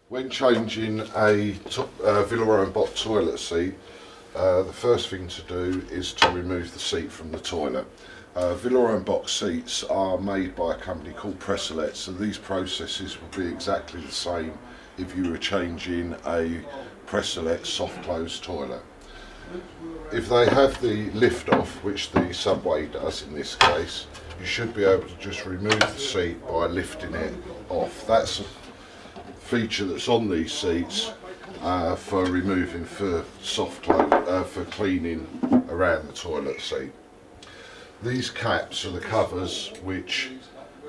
When changing a Villeroy Boch toilet seat, the first thing to do is to remove the seat from the toilet. Villeroy Boch seats are made by a company called Pressolet, so these processes will be exactly the same if you were changing a Pressolet soft close toilet. If they have the lift off, which the Subway does in this case, you should be able to just remove the seat by lifting it off. That's a feature that's on these seats for removing for soft close, for cleaning around the toilet seat. These caps are the covers which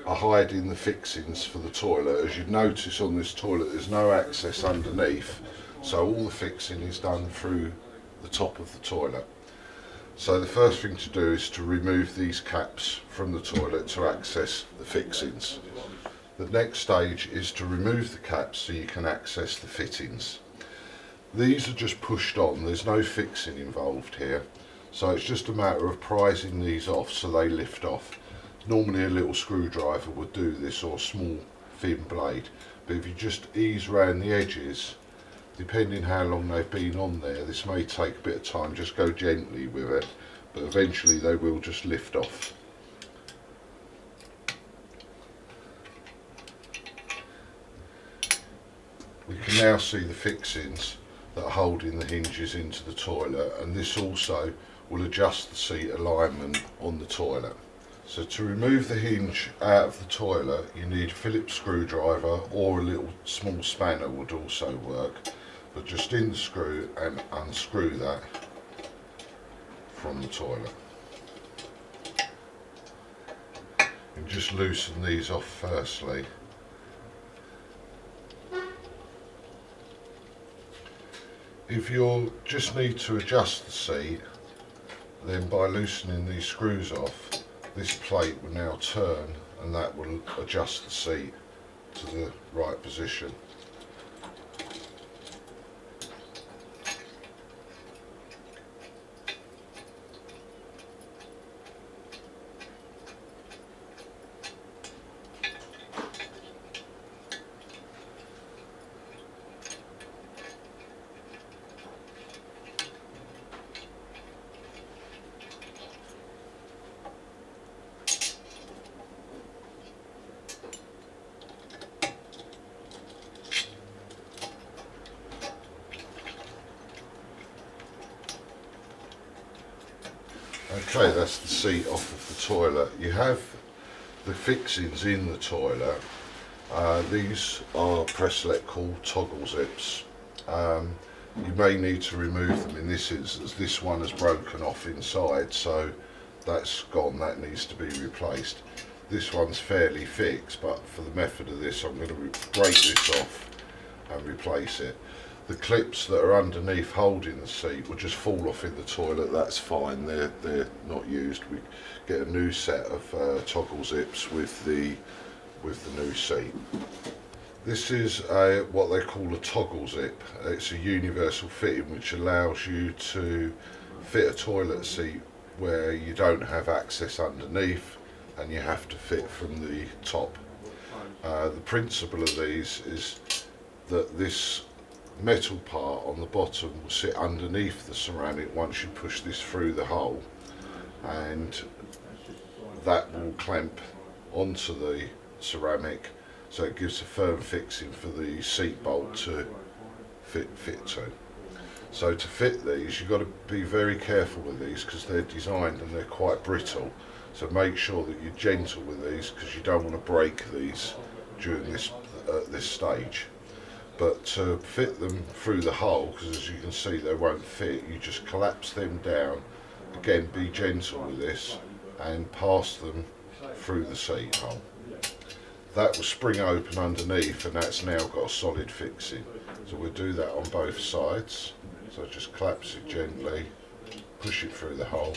are hiding the fixings for the toilet. As you notice on this toilet, there's no access underneath, so all the fixing is done through the top of the toilet. So the first thing to do is to remove these caps from the toilet to access the fixings. The next stage is to remove the caps so you can access the fittings. These are just pushed on, there's no fixing involved here, so it's just a matter of prising these off so they lift off. Normally a little screwdriver would do this, or a small thin blade, but if you just ease around the edges, depending how long they've been on there, this may take a bit of time, just go gently with it, but eventually they will just lift off. We can now see the fixings that are holding the hinges into the toilet, and this also will adjust the seat alignment on the toilet. So to remove the hinge out of the toilet, you need a Phillips screwdriver, or a little small spanner would also work, but just in the screw and unscrew that from the toilet. And just loosen these off firstly. If you just need to adjust the seat, then by loosening these screws off, this plate will now turn and that will adjust the seat to the right position. Okay, that's the seat off of the toilet. You have the fixings in the toilet. These are Pressolet called toggle zips. You may need to remove them in this instance. This one has broken off inside, so that's gone, that needs to be replaced. This one's fairly fixed, but for the method of this I'm going to break this off and replace it. The clips that are underneath holding the seat will just fall off in the toilet, that's fine, they're not used. We get a new set of toggle zips with the new seat. This is what they call a toggle zip. It's a universal fitting which allows you to fit a toilet seat where you don't have access underneath and you have to fit from the top. The principle of these is that this metal part on the bottom will sit underneath the ceramic once you push this through the hole, and that will clamp onto the ceramic, so it gives a firm fixing for the seat bolt to fit to. So to fit these, you've got to be very careful with these because they're designed and they're quite brittle, so make sure that you're gentle with these because you don't want to break these during this stage. But to fit them through the hole, because as you can see they won't fit, you just collapse them down. Again, be gentle with this and pass them through the seat hole. That will spring open underneath and that's now got a solid fixing. So we'll do that on both sides. So just collapse it gently, push it through the hole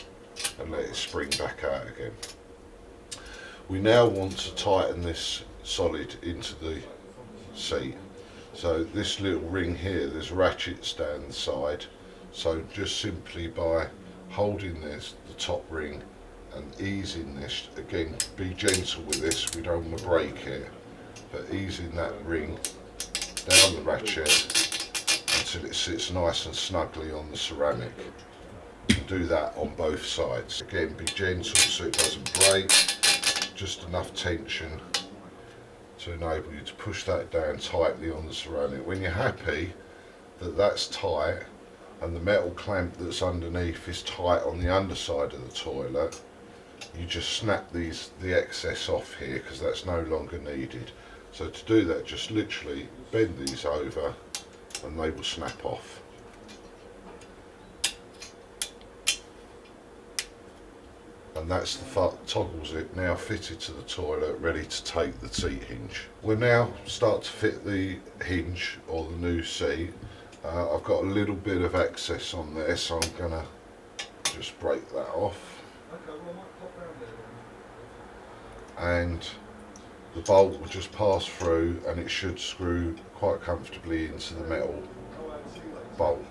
and let it spring back out again. We now want to tighten this solid into the seat. So this little ring here, there's ratchets down the side, so just simply by holding this, the top ring, and easing this, again be gentle with this, we don't want to break it, but easing that ring down the ratchet until it sits nice and snugly on the ceramic. And do that on both sides. Again, be gentle so it doesn't break, just enough tension to enable you to push that down tightly on the ceramic. When you're happy that that's tight and the metal clamp that's underneath is tight on the underside of the toilet, you just snap the excess off here, because that's no longer needed. So to do that, just literally bend these over and they will snap off. And that's the toggle zip now fitted to the toilet, ready to take the seat hinge. We'll now start to fit the hinge, or the new seat. I've got a little bit of excess on there, so I'm going to just break that off. And the bolt will just pass through and it should screw quite comfortably into the metal bolt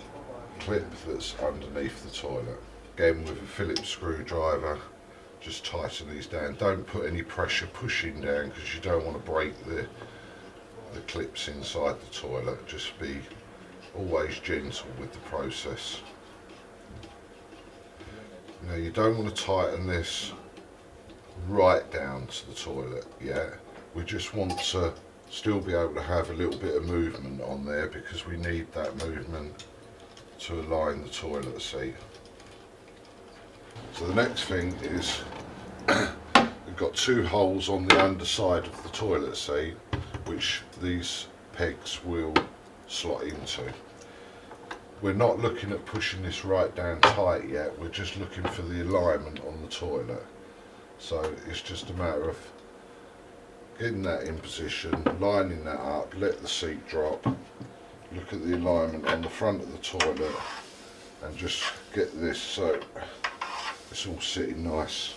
clip that's underneath the toilet. Again, with a Phillips screwdriver, just tighten these down. Don't put any pressure pushing down, because you don't want to break the clips inside the toilet. Just be always gentle with the process. Now, you don't want to tighten this right down to the toilet yet. We just want to still be able to have a little bit of movement on there, because we need that movement to align the toilet seat. So the next thing is we've got two holes on the underside of the toilet seat, which these pegs will slot into. We're not looking at pushing this right down tight yet, we're just looking for the alignment on the toilet. So it's just a matter of getting that in position, lining that up, let the seat drop, look at the alignment on the front of the toilet, and just get this so it's all sitting nice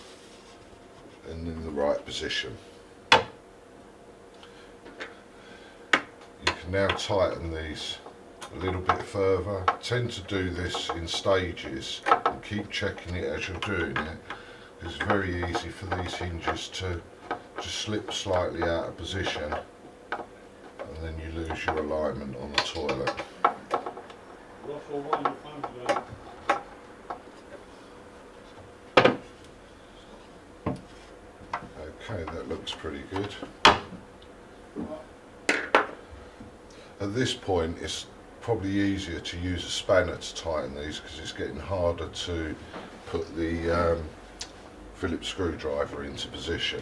and in the right position. You can now tighten these a little bit further. Tend to do this in stages and keep checking it as you're doing it. It's very easy for these hinges to just slip slightly out of position, and then you lose your alignment on the toilet. Okay, that looks pretty good. At this point, it's probably easier to use a spanner to tighten these, because it's getting harder to put the Phillips screwdriver into position.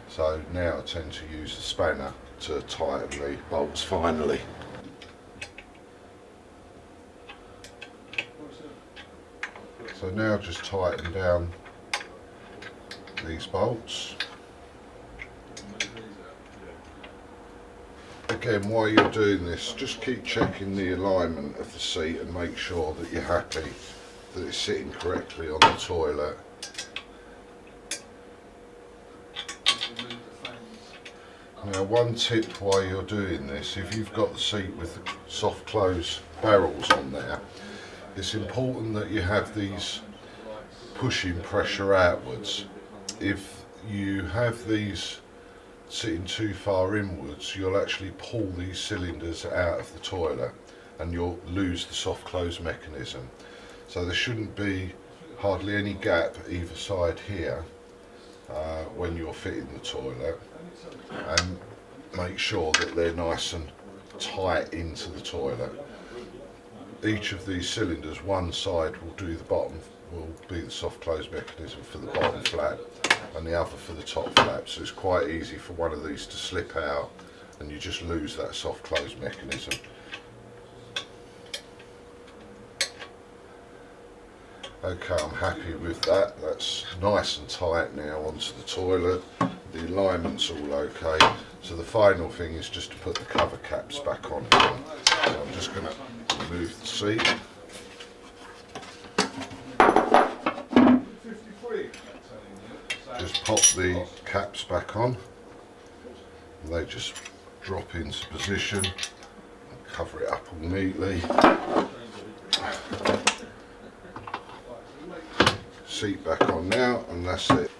So now I tend to use the spanner to tighten the bolts finally. So now just tighten down these bolts. Again, while you're doing this, just keep checking the alignment of the seat and make sure that you're happy that it's sitting correctly on the toilet. Now, one tip while you're doing this, if you've got the seat with the soft close barrels on there, it's important that you have these pushing pressure outwards. If you have these sitting too far inwards, you'll actually pull these cylinders out of the toilet and you'll lose the soft close mechanism. So there shouldn't be hardly any gap either side here when you're fitting the toilet, and make sure that they're nice and tight into the toilet. Each of these cylinders, one side will do the bottom, will be the soft close mechanism for the bottom flap, and the other for the top flap. So it's quite easy for one of these to slip out and you just lose that soft close mechanism. Okay, I'm happy with that. That's nice and tight now onto the toilet. The alignment's all okay. So the final thing is just to put the cover caps back on again. So I'm just going to remove the seat. Just pop the caps back on, and they just drop into position and cover it up all neatly. Seat back on now, and that's it.